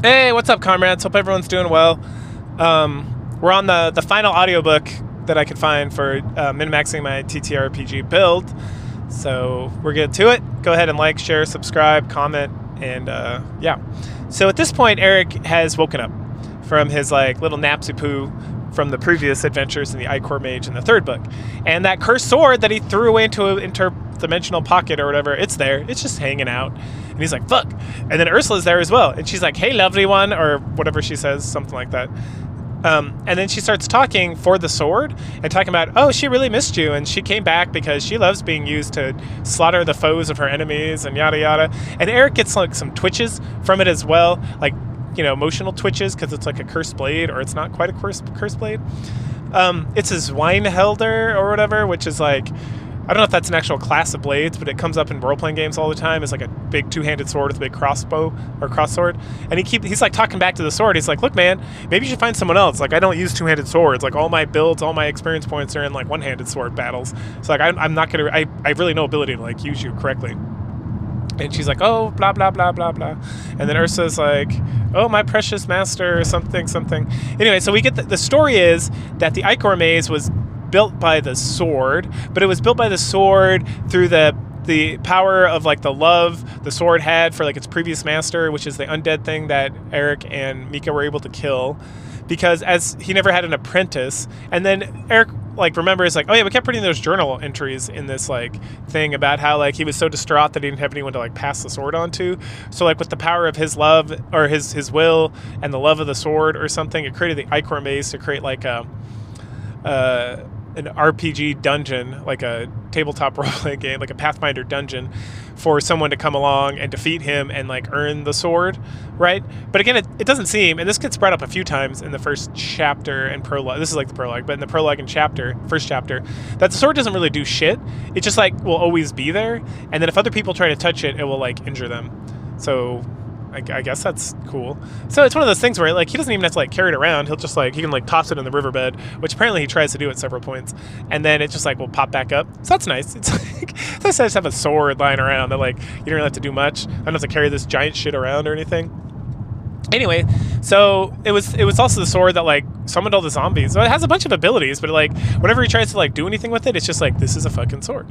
Hey, what's up, comrades? Hope everyone's doing well. We're on the final audiobook that I could find for min-maxing my TTRPG build. So we're getting to it. Go ahead and like, share, subscribe, comment, and yeah. So at this point, Eric has woken up from his little napsy-poo from the previous adventures in the Ichor Mage in the third book. And that cursed sword that he threw away into an interdimensional pocket or whatever, it's there. It's just hanging out. And he's like, fuck. And then Ursula's there as well. And she's like, hey, lovely one, or whatever she says, something like that. And then she starts talking for the sword and talking about, oh, she really missed you. And she came back because she loves being used to slaughter the foes of her enemies and yada, yada. And Eric gets some twitches from it as well. Emotional twitches because it's like a cursed blade, or it's not quite a cursed blade. It's his Winehelder or whatever, which is I don't know if that's an actual class of blades, but it comes up in role-playing games all the time. It's like a big two-handed sword with a big crossbow or cross-sword. And he's talking back to the sword. He's like, look, man, maybe you should find someone else. I don't use two-handed swords. All my builds, all my experience points are in one-handed sword battles. So I'm not going to, I really no ability to use you correctly. And she's like, oh, blah, blah, blah, blah, blah. And then Ursa's like, oh, my precious master, or something. Anyway, so we get the story is that the Ichor Maze was built by the sword, but it was built by the sword through the power of the love the sword had for its previous master, which is the undead thing that Eric and Mika were able to kill, because as he never had an apprentice. And then Eric remembers oh yeah, we kept putting those journal entries in this thing about how he was so distraught that he didn't have anyone to pass the sword on to. So with the power of his love or his will and the love of the sword or something, it created the Ichor Maze to create an RPG dungeon, a tabletop role-playing game, a Pathfinder dungeon, for someone to come along and defeat him and earn the sword, right? But again, it doesn't seem, and this gets brought up a few times in the first chapter and prologue. This is the prologue, but in the prologue and first chapter, that the sword doesn't really do shit. It just will always be there, and then if other people try to touch it, it will injure them. So I guess that's cool. So it's one of those things where he doesn't even have to carry it around. He'll just he can toss it in the riverbed, which apparently he tries to do at several points, and then it just will pop back up. So that's nice. It's it's nice to just have a sword lying around that you don't really have to do much. I don't have to carry this giant shit around or anything. Anyway, so it was also the sword that summoned all the zombies. So it has a bunch of abilities, but whenever he tries to do anything with it, it's just this is a fucking sword.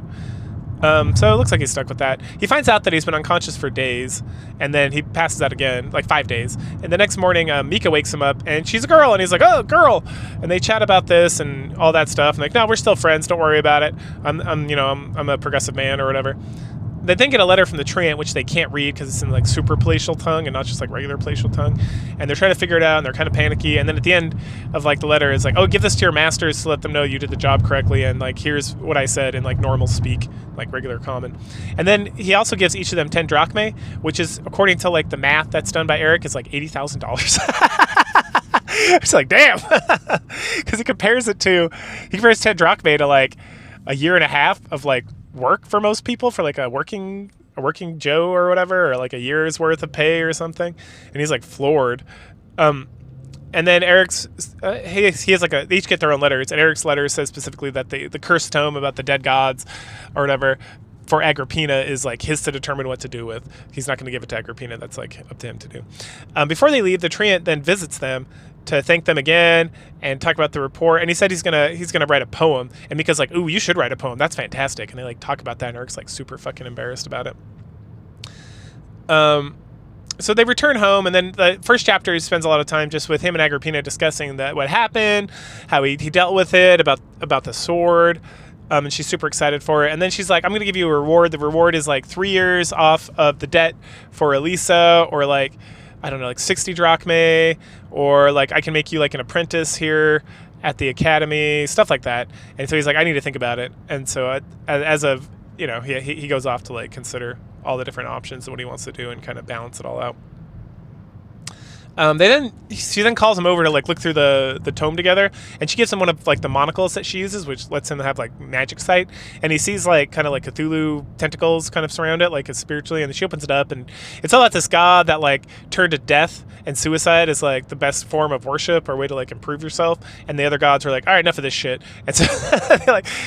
So it looks like he's stuck with that. He finds out that he's been unconscious for days, and then he passes out again, 5 days. And the next morning, Mika wakes him up, and she's a girl, and he's like, oh, girl! And they chat about this and all that stuff, and no, we're still friends, don't worry about it. I'm a progressive man or whatever. They then get a letter from the Treant, which they can't read because it's in super palatial tongue and not just regular palatial tongue. And they're trying to figure it out, and they're kind of panicky. And then at the end of the letter is oh, give this to your masters to let them know you did the job correctly. And here's what I said in normal speak, regular common. And then he also gives each of them 10 drachmae, which is, according to the math that's done by Eric, is $80,000. It's damn, because he compares 10 drachmae to a year and a half of work for most people, for a working Joe or whatever, or a year's worth of pay or something. And he's floored. And then Eric's he has they each get their own letters, and Eric's letter says specifically that the cursed tome about the dead gods or whatever for Agrippina is his to determine what to do with. He's not going to give it to Agrippina. That's up to him to do. Before they leave, the Treant then visits them to thank them again and talk about the report. And he said he's gonna write a poem. And Mika's ooh, you should write a poem. That's fantastic. And they talk about that, and Eric's super fucking embarrassed about it. So they return home, and then the first chapter he spends a lot of time just with him and Agrippina discussing what happened, how he dealt with it, about the sword. And she's super excited for it. And then she's like, I'm going to give you a reward. The reward is 3 years off of the debt for Elisa, or I don't know, 60 drachmae, or I can make you an apprentice here at the academy, stuff like that. And so he's I need to think about it. And so as of, he goes off to consider all the different options and what he wants to do and kind of balance it all out. She then calls him over to look through the tome together, and she gives him one of the monocles that she uses, which lets him have magic sight. And he sees kind of Cthulhu tentacles kind of surround it, spiritually. And she opens it up, and it's all about this god that turned to death and suicide is the best form of worship or way to improve yourself. And the other gods were all right, enough of this shit. And so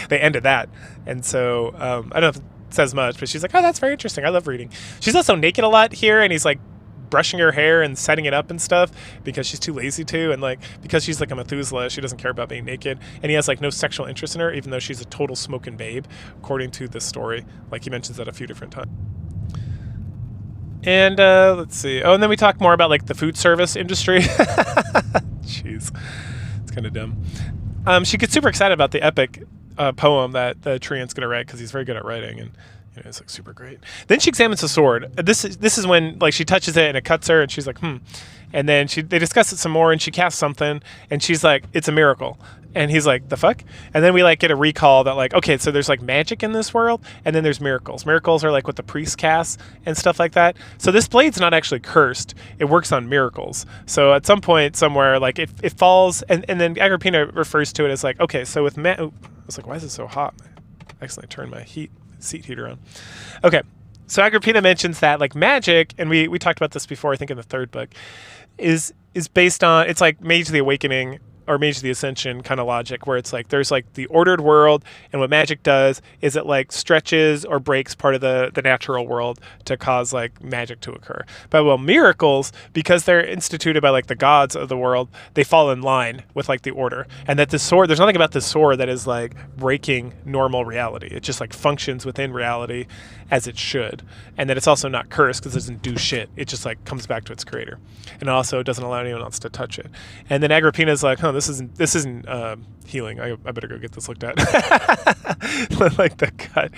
they ended that. And so I don't know if it says much, but she's oh, that's very interesting. I love reading. She's also naked a lot here, and he's brushing her hair and setting it up and stuff because she's too lazy to, and like because she's like a Methuselah, she doesn't care about being naked, and he has like no sexual interest in her, even though she's a total smoking babe, according to this story. Like he mentions that a few different times. And let's see. Oh, and then we talk more about like the food service industry. Jeez, it's kind of dumb. She gets super excited about the epic poem that the Treant's going to write because he's very good at writing, and you know, it's like super great. Then she examines the sword. This is when like she touches it and it cuts her, and she's like, And then they discuss it some more, and she casts something, and she's like, it's a miracle. And he's like, the fuck? And then we like get a recall that like, okay, so there's like magic in this world, and then there's miracles. Miracles are like what the priest casts and stuff like that. So this blade's not actually cursed. It works on miracles. So at some point somewhere, like it falls, and then Agrippina refers to it as like, okay, so with I was like, why is it so hot? I accidentally turned my seat heater on. Okay. So Agrippina mentions that like magic, and we talked about this before, I think in the third book, is based on, it's like Mage of the Awakening or Mage of the Ascension kind of logic, where it's like there's like the ordered world, and what magic does is it like stretches or breaks part of the natural world to cause like magic to occur. But well, miracles, because they're instituted by like the gods of the world, they fall in line with like the order. And that this sword, there's nothing about this sword that is like breaking normal reality. It just like functions within reality as it should. And that it's also not cursed because it doesn't do shit. It just like comes back to its creator. And also it doesn't allow anyone else to touch it. And then Agrippina's like, this isn't healing. I better go get this looked at. Like the cut.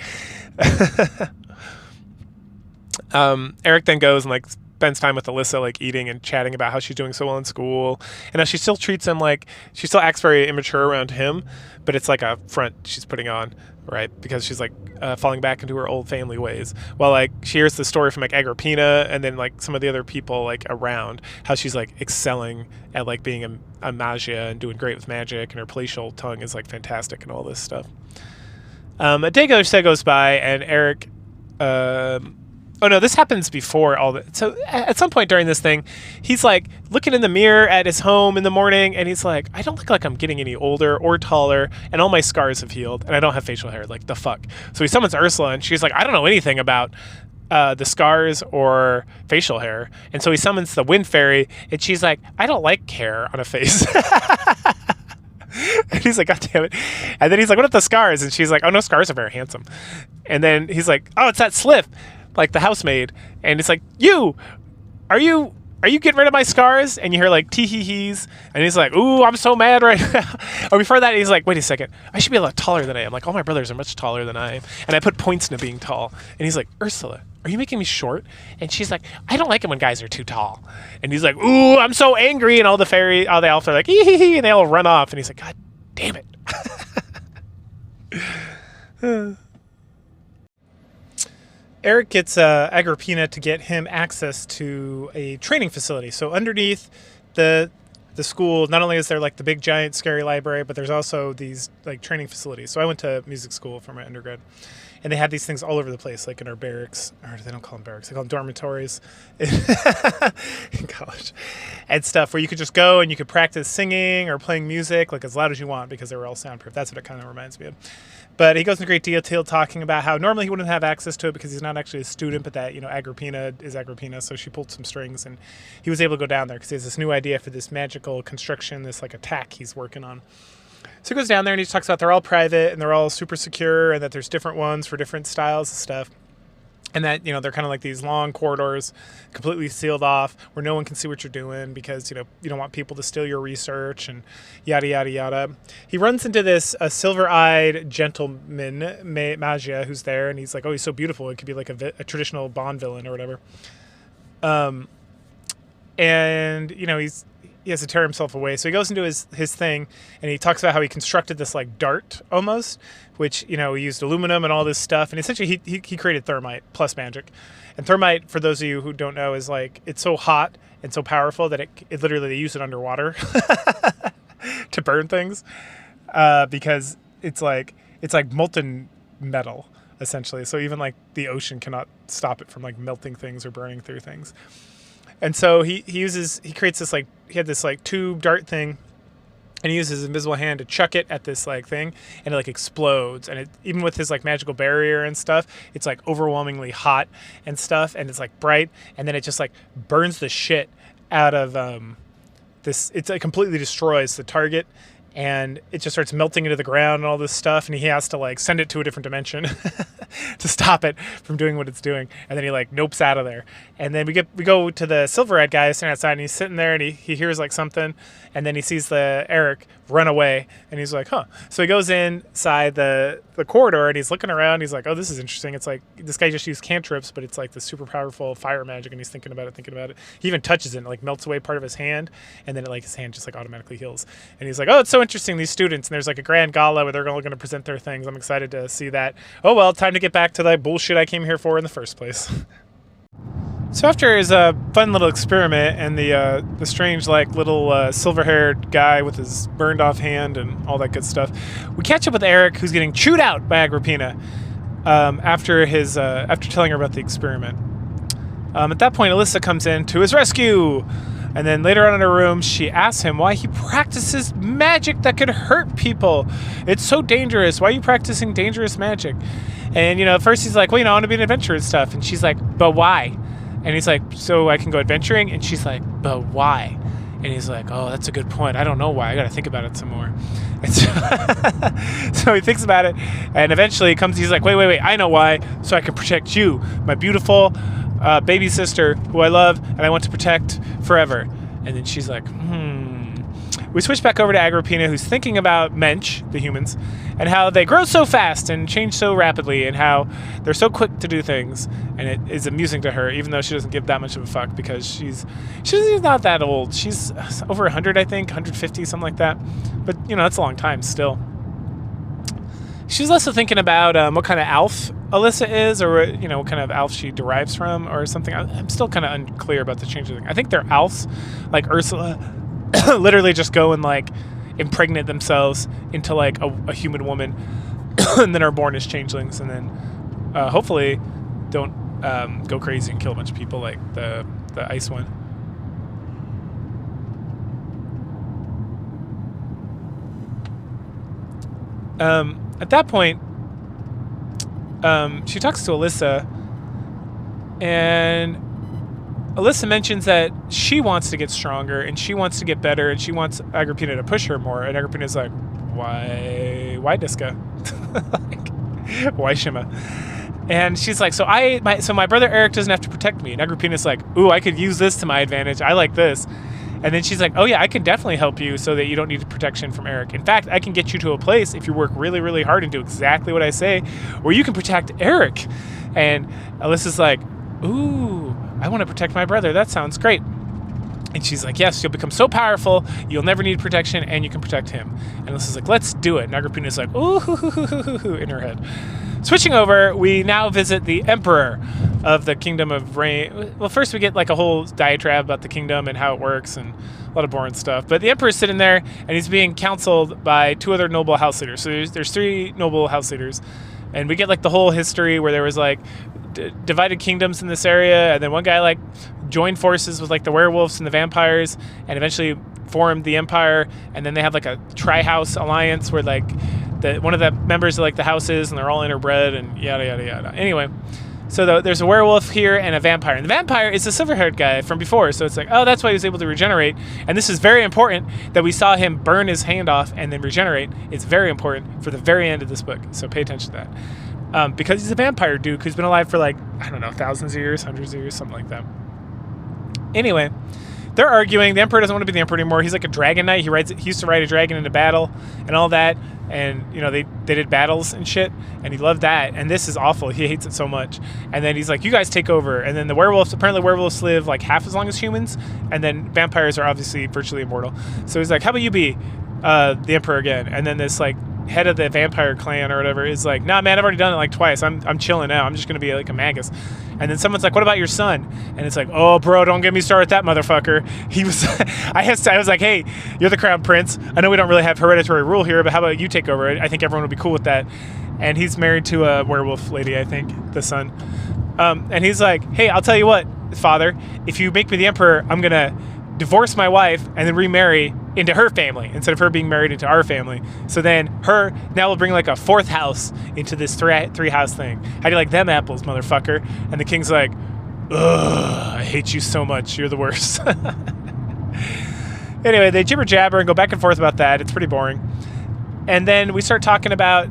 Eric then goes and like spends time with Alyssa, like eating and chatting about how she's doing so well in school, and how she still treats him like, she still acts very immature around him, but it's like a front she's putting on, right? Because she's like falling back into her old family ways. While like she hears the story from like Agrippina and then like some of the other people like around, how she's like excelling at like being a magia and doing great with magic, and her palatial tongue is like fantastic and all this stuff. A day goes by, and Eric oh no, this happens before all that. So at some point during this thing, he's like looking in the mirror at his home in the morning, and he's like, I don't look like I'm getting any older or taller, and all my scars have healed, and I don't have facial hair. Like, the fuck? So he summons Ursula, and she's like, I don't know anything about the scars or facial hair. And so he summons the Wind Fairy, and she's like, I don't like hair on a face. And he's like, God damn it. And then he's like, what about the scars? And she's like, oh no, scars are very handsome. And then he's like, oh, it's that Slip, like the housemaid. And it's like, are you getting rid of my scars? And you hear like tee-hee-hees. And he's like, ooh, I'm so mad right now. Or before that, he's like, wait a second, I should be a lot taller than I am. Like, all my brothers are much taller than I am. And I put points into being tall. And he's like, Ursula, are you making me short? And she's like, I don't like it when guys are too tall. And he's like, ooh, I'm so angry. And all the elves are like, hee-hee-hee, and they all run off. And he's like, God damn it. Eric gets Agrippina to get him access to a training facility. So underneath the school, not only is there like the big giant scary library, but there's also these like training facilities. So I went to music school for my undergrad, and they had these things all over the place, like in our barracks, or they don't call them barracks, they call them dormitories in college, and stuff, where you could just go and you could practice singing or playing music like as loud as you want, because they were all soundproof. That's what it kind of reminds me of. But he goes into great detail talking about how normally he wouldn't have access to it because he's not actually a student, but that, Agrippina is Agrippina, so she pulled some strings, and he was able to go down there because he has this new idea for this magical construction, this like attack he's working on. So he goes down there and he talks about they're all private and they're all super secure, and that there's different ones for different styles of stuff. And that, they're kind of like these long corridors, completely sealed off, where no one can see what you're doing because, you don't want people to steal your research and yada, yada, yada. He runs into this silver-eyed gentleman, Magia, who's there, and he's like, oh, he's so beautiful. It could be like a traditional Bond villain or whatever. And, he has to tear himself away. So he goes into his thing, and he talks about how he constructed this like dart almost, which, he used aluminum and all this stuff. And essentially he created thermite plus magic. And thermite, for those of you who don't know, is like, it's so hot and so powerful that it literally, they use it underwater to burn things, because it's like molten metal essentially. So even like the ocean cannot stop it from like melting things or burning through things. And so he creates this like, he had this like tube dart thing, and he uses his invisible hand to chuck it at this like thing, and it like explodes. And it, even with his like magical barrier and stuff, it's like overwhelmingly hot and stuff, and it's like bright, and then it just like burns the shit out of this. It like completely destroys the target, and it just starts melting into the ground and all this stuff, and he has to like send it to a different dimension to stop it from doing what it's doing. And then he like nopes out of there. And then we go to the silver-eyed guy standing outside, and he's sitting there, and he hears like something, and then he sees the Eric run away, and he's like, huh. So he goes inside the corridor, and he's looking around. He's like, oh, this is interesting. It's like this guy just used cantrips, but it's like the super powerful fire magic, and he's thinking about it. He even touches it, and it like melts away part of his hand, and then it like his hand just like automatically heals. And he's like, oh, it's so interesting, these students, and there's like a grand gala where they're all going to present their things. I'm excited to see that. Oh well, time to get back to the bullshit I came here for in the first place. So after his fun little experiment and the strange like little silver-haired guy with his burned off hand and all that good stuff, we catch up with Eric, who's getting chewed out by Agrippina after telling her about the experiment. At that point, Alyssa comes in to his rescue. And then later on in her room, she asks him why he practices magic that could hurt people. It's so dangerous. Why are you practicing dangerous magic? And, you know, at first he's like, well, you know, I want to be an adventurer and stuff. And she's like, but why? And he's like, so I can go adventuring? And she's like, but why? And he's like, oh, that's a good point. I don't know why. I got to think about it some more. And so he thinks about it. And eventually he's like, wait. I know why. So I can protect you, my beautiful baby sister who I love and I want to protect forever. And then she's like, We switch back over to Agrippina, who's thinking about Mensch, the humans, and how they grow so fast and change so rapidly, and how they're so quick to do things. And it is amusing to her, even though she doesn't give that much of a fuck, because she's not that old. She's over 100, I think, 150, something like that. But, you know, that's a long time still. She's also thinking about what kind of elf Alyssa is, or, you know, what kind of elf she derives from, or something. I'm still kind of unclear about the change of thing. I think they're elves, like Ursula, literally just go and, like, impregnate themselves into, like, a human woman, and then are born as changelings, and then hopefully don't go crazy and kill a bunch of people like the ice one. At that point, she talks to Alyssa, and Alyssa mentions that she wants to get stronger, and she wants to get better, and she wants Agrippina to push her more, and Agrippina's like, why Diska? Like, why Shima? And she's like, so my brother Eric doesn't have to protect me, and Agrippina's like, ooh, I could use this to my advantage, I like this. And then she's like, oh yeah, I can definitely help you so that you don't need protection from Eric. In fact, I can get you to a place, if you work really, really hard and do exactly what I say, where you can protect Eric. And Alyssa's like, ooh, I want to protect my brother. That sounds great. And she's like, yes, you'll become so powerful, you'll never need protection, and you can protect him. And Alyssa's like, let's do it. And Agrippina's like, ooh, in her head. Switching over, we now visit the Emperor of the Kingdom of Rain. Well, first we get like a whole diatribe about the kingdom and how it works and a lot of boring stuff. But the Emperor's sitting there, and he's being counseled by two other noble house leaders. So there's three noble house leaders. And we get like the whole history where there was like divided kingdoms in this area, and then one guy like joined forces with like the werewolves and the vampires, and eventually formed the empire. And then they have like a tri-house alliance where like one of the members of like the houses, and they're all interbred and yada yada yada. Anyway, so there's a werewolf here and a vampire, and the vampire is the silver-haired guy from before. So it's like, oh, that's why he was able to regenerate. And this is very important that we saw him burn his hand off and then regenerate. It's very important for the very end of this book, so pay attention to that. Because he's a vampire dude who's been alive for like, I don't know, thousands of years, hundreds of years, something like that. Anyway, they're arguing. The Emperor doesn't want to be the Emperor anymore. He's like a dragon knight. He used to ride a dragon into battle and all that. And, you know, they did battles and shit, and he loved that. And this is awful. He hates it so much. And then he's like, you guys take over. And then apparently werewolves live like half as long as humans, and then vampires are obviously virtually immortal. So he's like, how about you be the Emperor again? And then this like head of the vampire clan or whatever is like, nah, man, I've already done it like twice. I'm chilling now. I'm just going to be like a magus. And then someone's like, what about your son? And it's like, oh, bro, don't get me started with that motherfucker. He was, I was like, hey, you're the crown prince. I know we don't really have hereditary rule here, but how about you take over? I think everyone would be cool with that. And he's married to a werewolf lady, I think, the son. And he's like, hey, I'll tell you what, father, if you make me the emperor, I'm going to divorce my wife and then remarry into her family instead of her being married into our family. So then her now will bring like a fourth house into this three house thing. How do you like them apples, motherfucker? And the king's like, ugh, I hate you so much. You're the worst. Anyway, they jibber jabber and go back and forth about that. It's pretty boring. And then we start talking about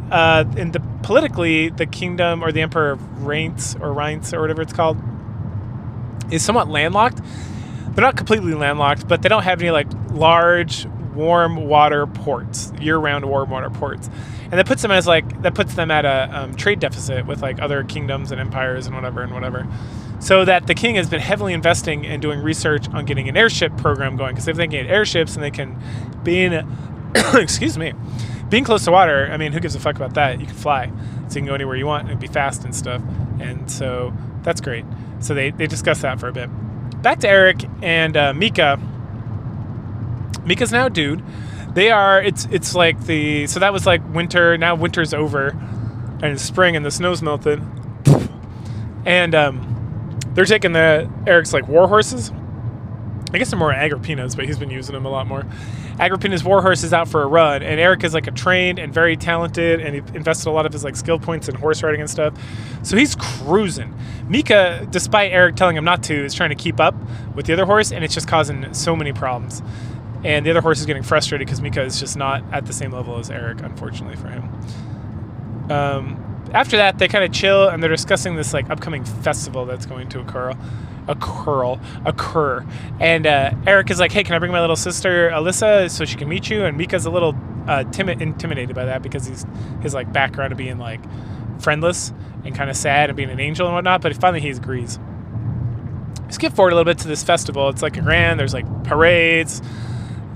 politically, the kingdom or the Emperor of Reince or whatever it's called is somewhat landlocked. They're not completely landlocked, but they don't have any like large warm water ports, year-round warm water ports, and that puts them at a trade deficit with like other kingdoms and empires and whatever. So that the king has been heavily investing in doing research on getting an airship program going, because if they can get airships and they can be in, excuse me, being close to water. I mean, who gives a fuck about that? You can fly, so you can go anywhere you want and be fast and stuff, and so that's great. So they discuss that for a bit. Back to Eric and Mika. Mika's now a dude. They are, it's like so that was like winter. Now winter's over and it's spring and the snow's melted. And they're taking Eric's like war horses. I guess they're more Agrippina's, but he's been using them a lot more. Agrippina's war horse is out for a run, and Eric is like a trained and very talented, and he invested a lot of his like skill points in horse riding and stuff. So he's cruising. Mika, despite Eric telling him not to, is trying to keep up with the other horse, and it's just causing so many problems. And the other horse is getting frustrated because Mika is just not at the same level as Eric, unfortunately for him. After that, they kind of chill, and they're discussing this like upcoming festival that's going to occur. And Eric is like, hey, can I bring my little sister Alyssa so she can meet you? And Mika's a little intimidated by that because his like background of being like friendless and kind of sad and being an angel and whatnot. But finally he agrees. Skip forward a little bit to this festival. It's like there's like parades,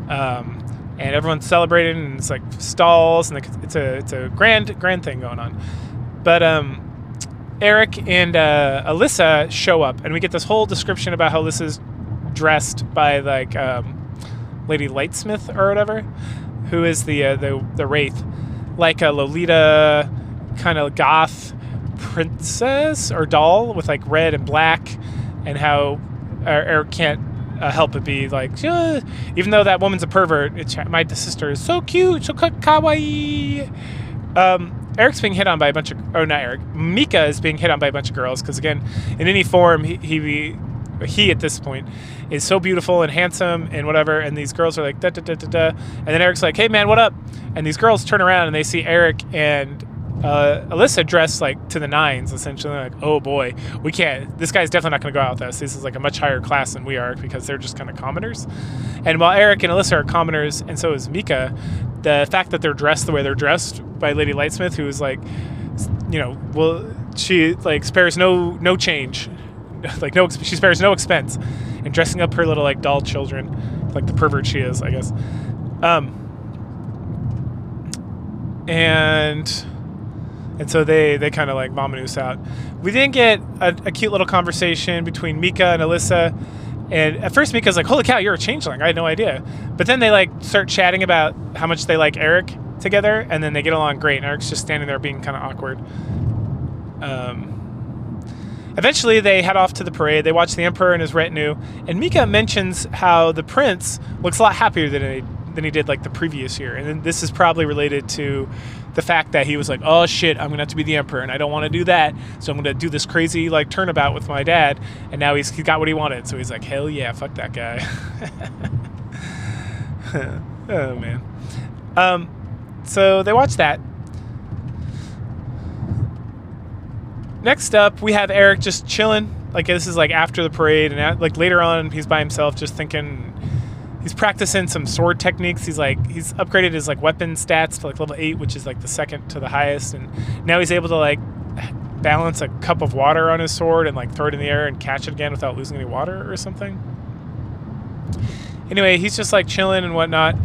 and everyone's celebrating, and it's like stalls, and it's a grand thing going on. But Eric and Alyssa show up, and we get this whole description about how Alyssa's dressed by like Lady Lightsmith or whatever, who is the wraith, like a Lolita kind of goth princess or doll with like red and black, and how Eric can't help but be like, even though that woman's a pervert, my sister is so cute, so kawaii. Eric's being hit on by a bunch of, Mika is being hit on by a bunch of girls, because again, in any form, he at this point is so beautiful and handsome and whatever, and these girls are like da da da da da, and then Eric's like, hey man, what up? And these girls turn around and they see Eric and Alyssa dressed like to the nines, essentially. They're like, oh boy, we can't, this guy's definitely not going to go out with us. This is like a much higher class than we are, because they're just kind of commoners. And while Eric and Alyssa are commoners, and so is Mika, the fact that they're dressed the way they're dressed by Lady Lightsmith, who is like, she like spares no change, like she spares no expense in dressing up her little like doll children, like the pervert she is, I guess. And so they kind of like mama-noose out. We then get a cute little conversation between Mika and Alyssa. And at first Mika's like, holy cow, you're a changeling. I had no idea. But then they like start chatting about how much they like Eric together. And then they get along great. And Eric's just standing there being kind of awkward. Eventually they head off to the parade. They watch the Emperor and his retinue. And Mika mentions how the prince looks a lot happier than he did like the previous year. And then this is probably related to the fact that he was like, oh shit, I'm gonna have to be the Emperor, and I don't want to do that, so I'm gonna do this crazy like turnabout with my dad. And now he's got what he wanted, so he's like, hell yeah, fuck that guy. Oh man. So they watch that. Next up, we have Eric just chilling. Like this is like after the parade, and like later on, he's by himself, just thinking. He's practicing some sword techniques. He's upgraded his like weapon stats to like level 8, which is like the second to the highest, and now he's able to like balance a cup of water on his sword and like throw it in the air and catch it again without losing any water or something. Anyway, he's just like chilling and whatnot,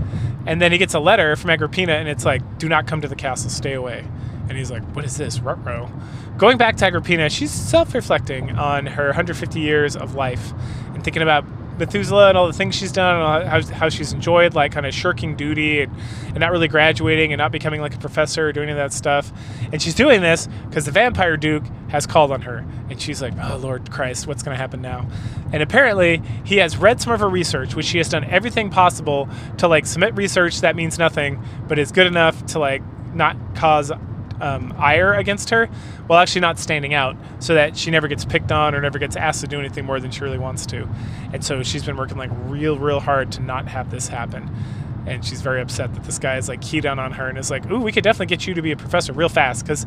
and then he gets a letter from Agrippina, and it's like, do not come to the castle, stay away. And he's like, what is this? Ruh-roh. Going back to Agrippina, she's self-reflecting on her 150 years of life and thinking about Methuselah and all the things she's done, and how she's enjoyed like kind of shirking duty and not really graduating and not becoming like a professor or doing any of that stuff. And she's doing this because the vampire duke has called on her, and she's like, oh Lord Christ, what's going to happen now? And apparently he has read some of her research, which she has done everything possible to like submit research that means nothing but is good enough to like not cause ire against her, while actually not standing out, so that she never gets picked on or never gets asked to do anything more than she really wants to. And so she's been working like real hard to not have this happen. And she's very upset that this guy is like keyed on her and is like, ooh, we could definitely get you to be a professor real fast, because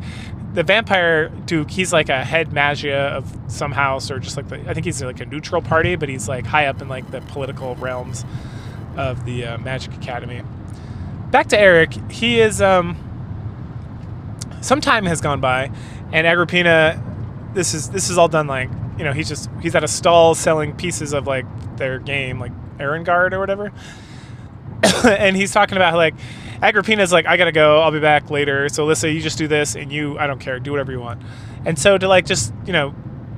the vampire duke, he's like a head magia of some house, or just like I think he's like a neutral party, but he's like high up in like the political realms of the Magic Academy. Back to Eric. He is some time has gone by, and Agrippina, this is all done like, you know, he's at a stall selling pieces of like their game, like Erengard or whatever. And he's talking about like, Agrippina's like, I gotta go, I'll be back later. So Alyssa, you just do this, and I don't care, do whatever you want. And so to like just, you know,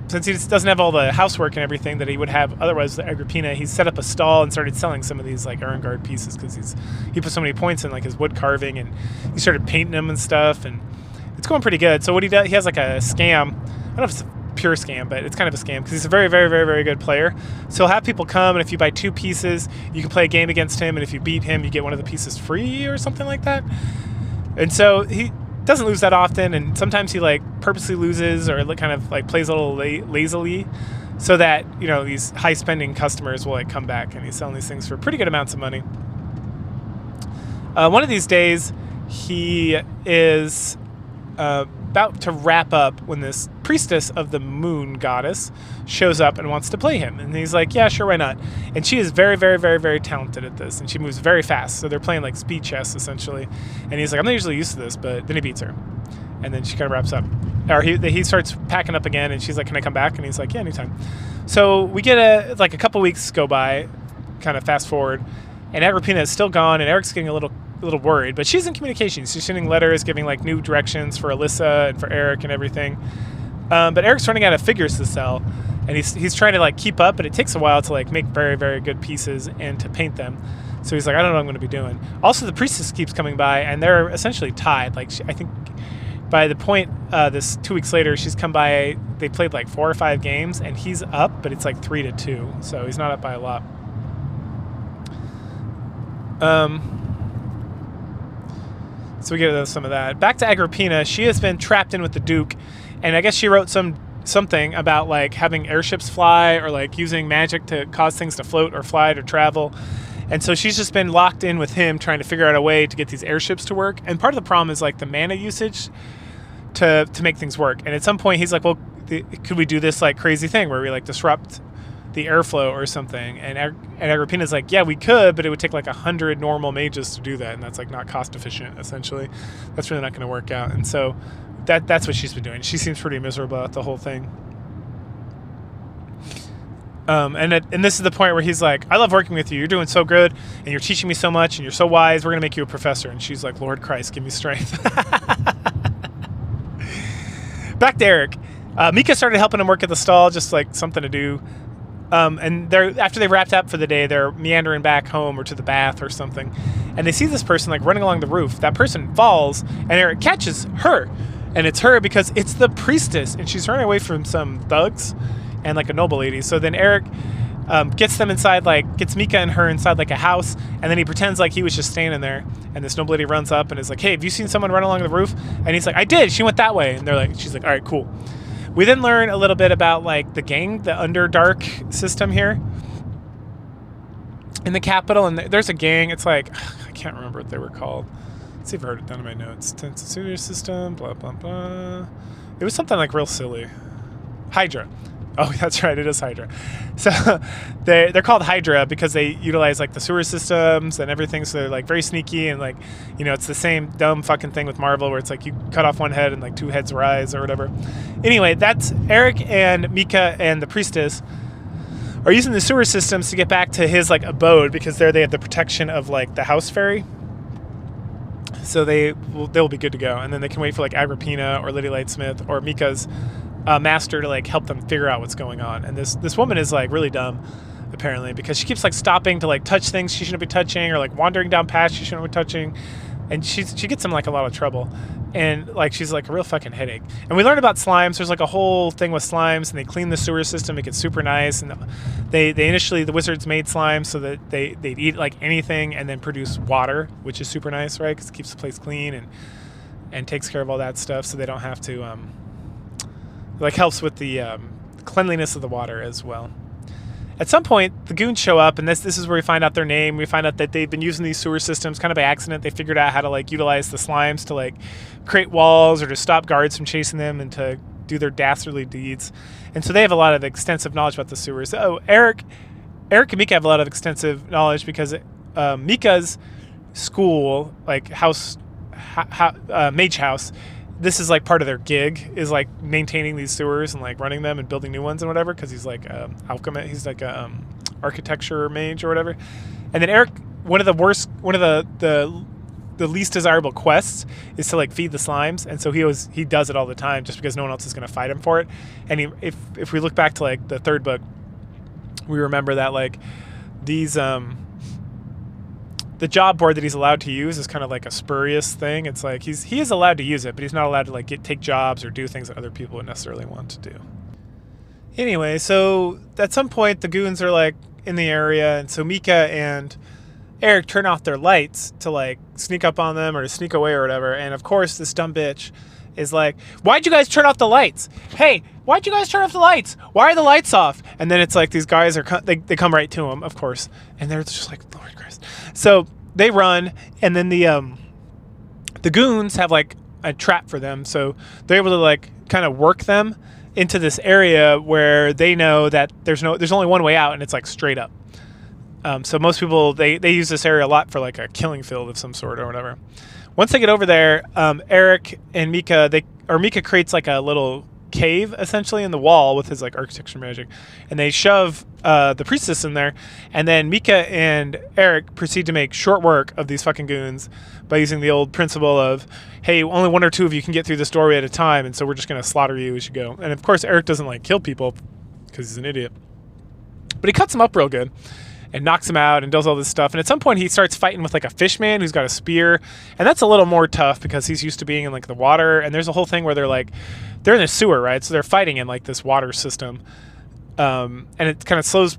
since he doesn't have all the housework and everything that he would have otherwise, Agrippina, he set up a stall and started selling some of these like Erengard pieces, because he put so many points in like his wood carving, and he started painting them and stuff, and it's going pretty good. So what he does, he has like a scam. I don't know if it's a pure scam, but it's kind of a scam because he's a very good player. So he'll have people come, and if you buy 2 pieces, you can play a game against him, and if you beat him, you get one of the pieces free or something like that. And so he doesn't lose that often, and sometimes he like purposely loses or kind of like plays a little lazily, so that, you know, these high spending customers will like come back, and he's selling these things for pretty good amounts of money. One of these days, he is about to wrap up when this priestess of the moon goddess shows up and wants to play him. And he's like, yeah, sure, why not? And she is very talented at this, and she moves very fast. So they're playing like speed chess, essentially. And he's like, I'm not usually used to this, but then he beats her. And then she kind of wraps up. Or he starts packing up again, and she's like, can I come back? And he's like, yeah, anytime. So we get a couple weeks go by, kind of fast forward, and Agrippina is still gone, and Eric's getting a little worried, but she's in communications. She's sending letters, giving like new directions for Alyssa and for Eric and everything. But Eric's running out of figures to sell, and he's trying to like keep up, but it takes a while to like make very good pieces and to paint them. So he's like, I don't know what I'm going to be doing. Also, the priestess keeps coming by, and they're essentially tied. Like I think by the point this 2 weeks later, she's come by. They played like 4 or 5 games, and he's up, but it's like 3-2, so he's not up by a lot. So we get some of that. Back to Agrippina. She has been trapped in with the Duke, and I guess she wrote something about like having airships fly, or like using magic to cause things to float or fly or travel. And so she's just been locked in with him, trying to figure out a way to get these airships to work. And part of the problem is like the mana usage to make things work. And at some point he's like, well, could we do this like crazy thing where we like disrupt the airflow or something? And Agrippina's like, yeah, we could, but it would take like 100 normal mages to do that, and that's like not cost efficient. Essentially, that's really not going to work out. And so that's what she's been doing. She seems pretty miserable at the whole thing. And this is the point where he's like, I love working with you. You're doing so good, and you're teaching me so much, and you're so wise. We're going to make you a professor. And she's like, Lord Christ, give me strength. Back to Eric. Mika started helping him work at the stall, just like something to do. And after they wrapped up for the day, they're meandering back home or to the bath or something. And they see this person like running along the roof. That person falls, and Eric catches her. And it's her because it's the priestess, and she's running away from some thugs and like a noble lady. So then Eric gets them inside, like gets Mika and her inside like a house, and then he pretends like he was just standing there. And this noble lady runs up and is like, hey, have you seen someone run along the roof? And he's like, I did. She went that way. And she's like, all right, cool. We then learn a little bit about like the gang, the Underdark system here in the capital. And there's a gang. It's like, I can't remember what they were called. Let's see if I wrote it down in my notes. Tensosuder system, blah, blah, blah. It was something like real silly. Hydra. Oh, that's right. It is Hydra. So they're called Hydra because they utilize like the sewer systems and everything. So they're like very sneaky, and like, you know, it's the same dumb fucking thing with Marvel where it's like you cut off one head and like 2 heads rise or whatever. Anyway, that's Eric and Mika and the priestess are using the sewer systems to get back to his like abode, because there they have the protection of like the house fairy. So they'll be good to go, and then they can wait for like Agrippina or Lady Lightsmith or Mika's master to like help them figure out what's going on. And this woman is like really dumb, apparently, because she keeps like stopping to like touch things she shouldn't be touching, or like wandering down paths she shouldn't be touching, and she gets in like a lot of trouble, and like she's like a real fucking headache. And we learn about slimes. There's like a whole thing with slimes, and they clean the sewer system, make it super nice. And they initially, the wizards made slimes so that they'd eat like anything and then produce water, which is super nice, right? Because it keeps the place clean and takes care of all that stuff, so they don't have to like helps with the cleanliness of the water as well. At some point, the goons show up, and this is where we find out their name. We find out that they've been using these sewer systems kind of by accident. They figured out how to like utilize the slimes to like create walls or to stop guards from chasing them and to do their dastardly deeds. And so they have a lot of extensive knowledge about the sewers. Oh, Eric and Mika have a lot of extensive knowledge because Mika's school, like mage house, this is like part of their gig, is like maintaining these sewers and like running them and building new ones and whatever, because he's like alchemist, he's like a architecture mage or whatever. And then Eric, one of the least desirable quests is to like feed the slimes, and so he does it all the time just because no one else is going to fight him for it. And if we look back to like the third book, we remember that like these the job board that he's allowed to use is kind of like a spurious thing. It's like he is allowed to use it, but he's not allowed to like take jobs or do things that other people would necessarily want to do. Anyway, so at some point the goons are like in the area, and so Mika and Eric turn off their lights to like sneak up on them or to sneak away or whatever. And of course this dumb bitch is like, "Why'd you guys turn off the lights? Hey, why'd you guys turn off the lights? Why are the lights off?" And then it's like these guys they come right to him, of course, and they're just like, "Lord Christ." So they run, and then the goons have like a trap for them, so they're able to like kind of work them into this area where they know that there's only one way out, and it's like straight up. So most people they use this area a lot for like a killing field of some sort or whatever. Once they get over there, Eric and Mika Mika creates like a little cave essentially in the wall with his like architecture magic, and they shove the priestess in there, and then Mika and Eric proceed to make short work of these fucking goons by using the old principle of, hey, only one or two of you can get through this doorway at a time, and so we're just going to slaughter you as you go. And of course Eric doesn't like kill people because he's an idiot, but he cuts them up real good and knocks him out and does all this stuff. And at some point he starts fighting with like a fish man who's got a spear, and that's a little more tough because he's used to being in like the water, and there's a whole thing where they're in the sewer, right? So they're fighting in like this water system, and it kind of slows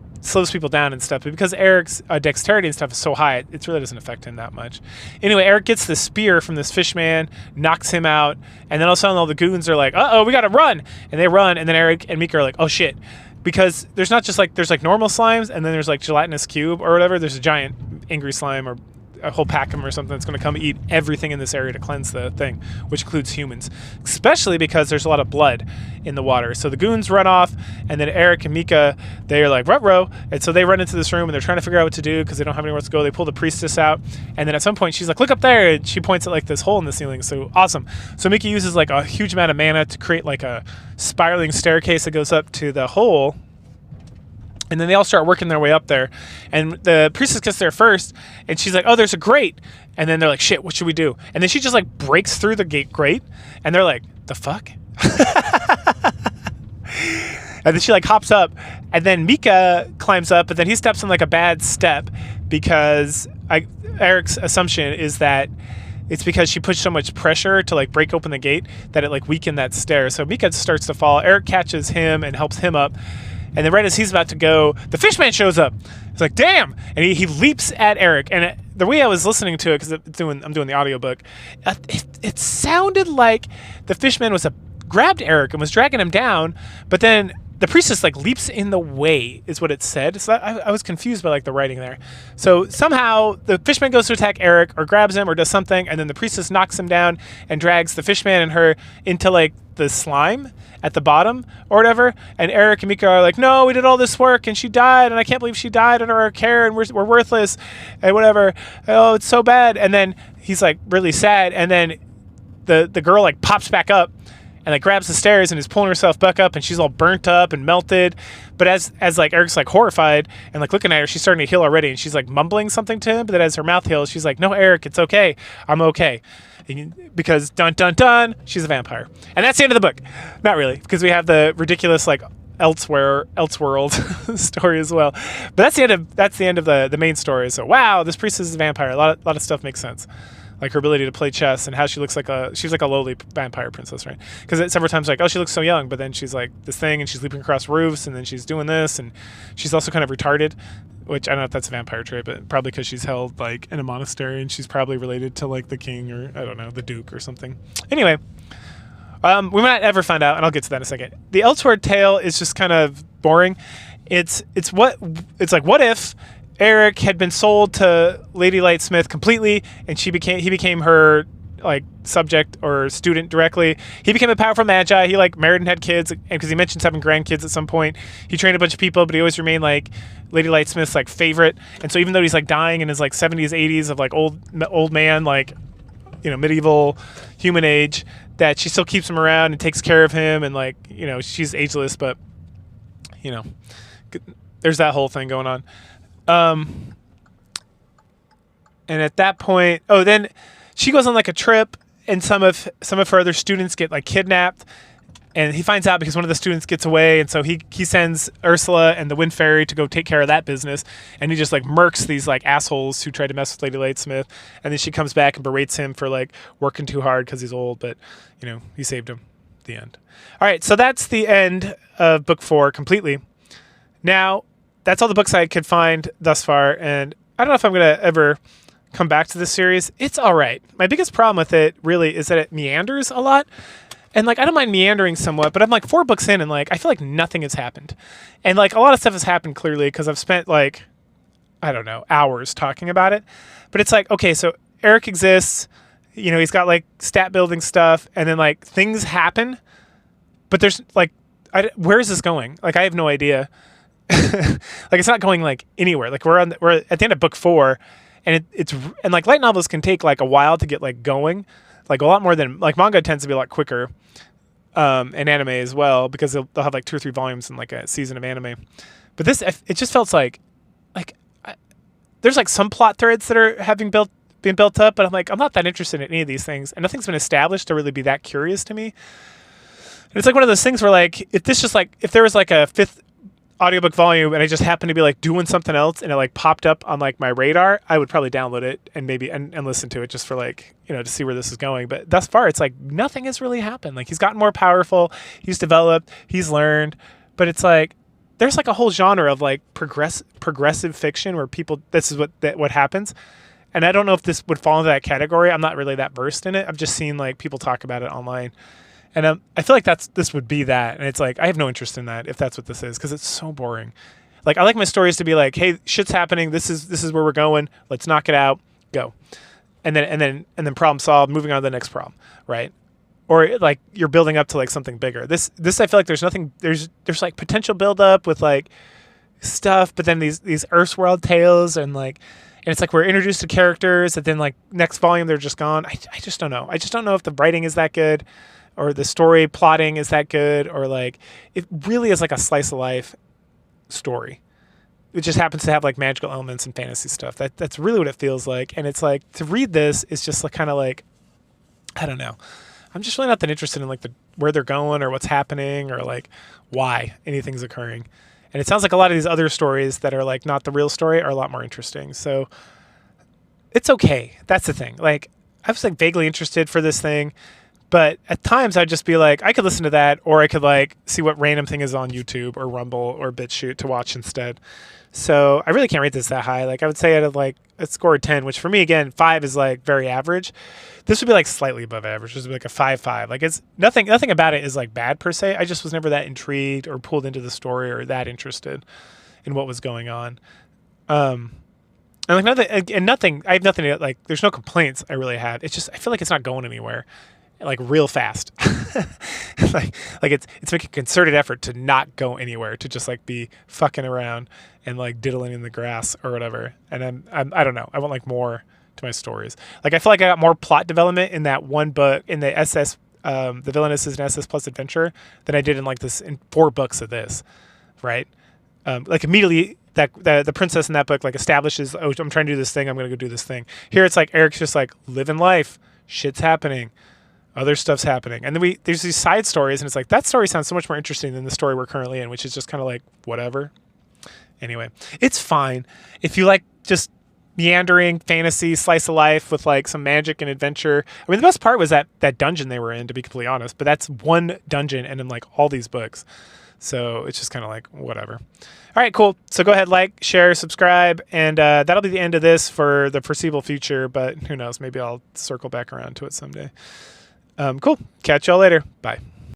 people down and stuff. But because Eric's dexterity and stuff is so high, it really doesn't affect him that much. Anyway, Eric gets the spear from this fish man, knocks him out, and then all of a sudden all the goons are like, "Uh-oh, we gotta run!" And they run, and then Eric and Mika are like, "Oh shit." Because there's not just like, there's like normal slimes, and then there's like gelatinous cube or whatever. There's a giant angry slime or a whole pack of them or something that's going to come eat everything in this area to cleanse the thing, which includes humans, especially because there's a lot of blood in the water. So the goons run off, and then Eric and Mika, they're like, ruh-roh, and so they run into this room, and they're trying to figure out what to do because they don't have anywhere else to go. They pull the priestess out, and then at some point she's like, "Look up there," and she points at like this hole in the ceiling. So awesome. So Mika uses like a huge amount of mana to create like a spiraling staircase that goes up to the hole. And then they all start working their way up there. And the priestess gets there first, and she's like, "Oh, there's a grate." And then they're like, "Shit, what should we do?" And then she just like breaks through the grate, and they're like, "The fuck?" And then she like hops up, and then Mika climbs up, but then he steps on like a bad step because Eric's assumption is that it's because she pushed so much pressure to like break open the gate that it like weakened that stair. So Mika starts to fall. Eric catches him and helps him up. And then right as he's about to go, the fishman shows up. He's like, "Damn!" And he leaps at Eric. And the way I was listening to it, because I'm doing the audiobook, it sounded like the fishman grabbed Eric and was dragging him down, but then the priestess like leaps in the way, is what it said. So I was confused by like the writing there. So somehow the fishman goes to attack Eric or grabs him or does something, and then the priestess knocks him down and drags the fishman and her into like the slime at the bottom or whatever. And Eric and Mika are like, "No, we did all this work and she died, and I can't believe she died under our care, and we're worthless and whatever. Oh, it's so bad." And then he's like really sad, and then the girl like pops back up and like grabs the stairs and is pulling herself back up, and she's all burnt up and melted. But as like Eric's like horrified and like looking at her, she's starting to heal already, and she's like mumbling something to him. But then as her mouth heals, she's like, "No, Eric, it's okay. I'm okay." Because dun dun dun, she's a vampire. And that's the end of the book. Not really, because we have the ridiculous like Elseworld story as well. But that's the end of the main story. So wow, this priestess is a vampire. A lot of stuff makes sense. Like her ability to play chess and how she looks like she's like a lowly vampire princess, right? Because several times like, oh, she looks so young, but then she's like this thing and she's leaping across roofs and then she's doing this and she's also kind of retarded, which I don't know if that's a vampire trait, but probably because she's held like in a monastery and she's probably related to like the king or I don't know, the duke or something. Anyway, we might ever find out, and I'll get to that in a second. The Elseworld tale is just kind of boring. It's like what if Eric had been sold to Lady Lightsmith completely, and he became her like subject or student directly. He became a powerful magi. He like married and had kids, and because he mentioned having grandkids at some point, he trained a bunch of people, but he always remained like Lady Lightsmith's like favorite. And so even though he's like dying in his like 70s, 80s of like old man, like medieval human age, that she still keeps him around and takes care of him, and like she's ageless, but there's that whole thing going on. And at that point, then she goes on like a trip, and some of her other students get like kidnapped, and he finds out because one of the students gets away, and so he sends Ursula and the Wind Fairy to go take care of that business, and he just like murks these like assholes who tried to mess with Lady Lightsmith, and then she comes back and berates him for like working too hard because he's old, but he saved him. The end. All right, so that's the end of book 4 completely. Now, that's all the books I could find thus far, and I don't know if I'm going to ever come back to this series. It's all right. My biggest problem with it, really, is that it meanders a lot. And, like, I don't mind meandering somewhat, but I'm, like, 4 books in, and, like, I feel like nothing has happened. And, like, a lot of stuff has happened, clearly, because I've spent, like, I don't know, hours talking about it. But it's like, okay, so Eric exists. He's got, like, stat-building stuff, and then, like, things happen. But there's, like, where is this going? Like, I have no idea. Like it's not going like anywhere. Like we're at the end of book 4, and it's like light novels can take like a while to get like going, like a lot more than like manga tends to be a lot quicker, and anime as well, because they'll have like 2 or 3 volumes in like a season of anime. But this, it just felt like there's like some plot threads that are being built up, but I'm like, I'm not that interested in any of these things, and nothing's been established to really be that curious to me. And it's like one of those things where like if there was like a 5th audiobook volume and I just happened to be like doing something else and it like popped up on like my radar, I would probably download it and maybe and listen to it just for like to see where this is going. But thus far it's like nothing has really happened. Like he's gotten more powerful, he's developed, he's learned, but it's like there's like a whole genre of like progressive fiction where people this is what happens, and I don't know if this would fall into that category. I'm not really that versed in it. I've just seen like people talk about it online. And I feel like this would be that. And it's like, I have no interest in that if that's what this is, because it's so boring. Like, I like my stories to be like, hey, shit's happening. This is where we're going. Let's knock it out. Go. And then problem solved, moving on to the next problem, right? Or like you're building up to like something bigger. This I feel like there's nothing, there's like potential build up with like stuff, but then these Earthworld tales and it's like we're introduced to characters and then like next volume they're just gone. I just don't know. I just don't know if the writing is that good, or the story plotting is that good, or like it really is like a slice of life story. It just happens to have like magical elements and fantasy stuff. That's really what it feels like. And it's like to read this is just like kind of like, I don't know. I'm just really not that interested in like where they're going or what's happening or like why anything's occurring. And it sounds like a lot of these other stories that are like not the real story are a lot more interesting. So it's okay. That's the thing. Like I was like vaguely interested for this thing. But at times I'd just be like, I could listen to that, or I could like see what random thing is on YouTube or Rumble or BitChute to watch instead. So I really can't rate this that high. Like I would say out of like a score of 10, which for me again 5 is like very average. This would be like slightly above average. This would be like a 5.5. Like it's nothing about it is like bad per se. I just was never that intrigued or pulled into the story or that interested in what was going on. And like nothing. I have nothing to, like. There's no complaints I really have. It's just I feel like it's not going anywhere. Like real fast. like it's making a concerted effort to not go anywhere, to just like be fucking around and like diddling in the grass or whatever. And I don't know. I want like more to my stories. Like I feel like I got more plot development in that one book in the SS the Villainous is an SS Plus adventure than I did in like this in 4 books of this. Right? Like immediately that the princess in that book like establishes, oh, I'm trying to do this thing, I'm gonna go do this thing. Here it's like Eric's just like living life. Shit's happening. other stuff's happening. And then there's these side stories, and it's like, that story sounds so much more interesting than the story we're currently in, which is just kind of like, whatever. Anyway, it's fine. If you like just meandering fantasy slice of life with like some magic and adventure. I mean, the best part was that dungeon they were in, to be completely honest, but that's one dungeon and in like all these books. So it's just kind of like, whatever. All right, cool. So go ahead, like, share, subscribe, and that'll be the end of this for the foreseeable future, but who knows? Maybe I'll circle back around to it someday. Cool. Catch y'all later. Bye.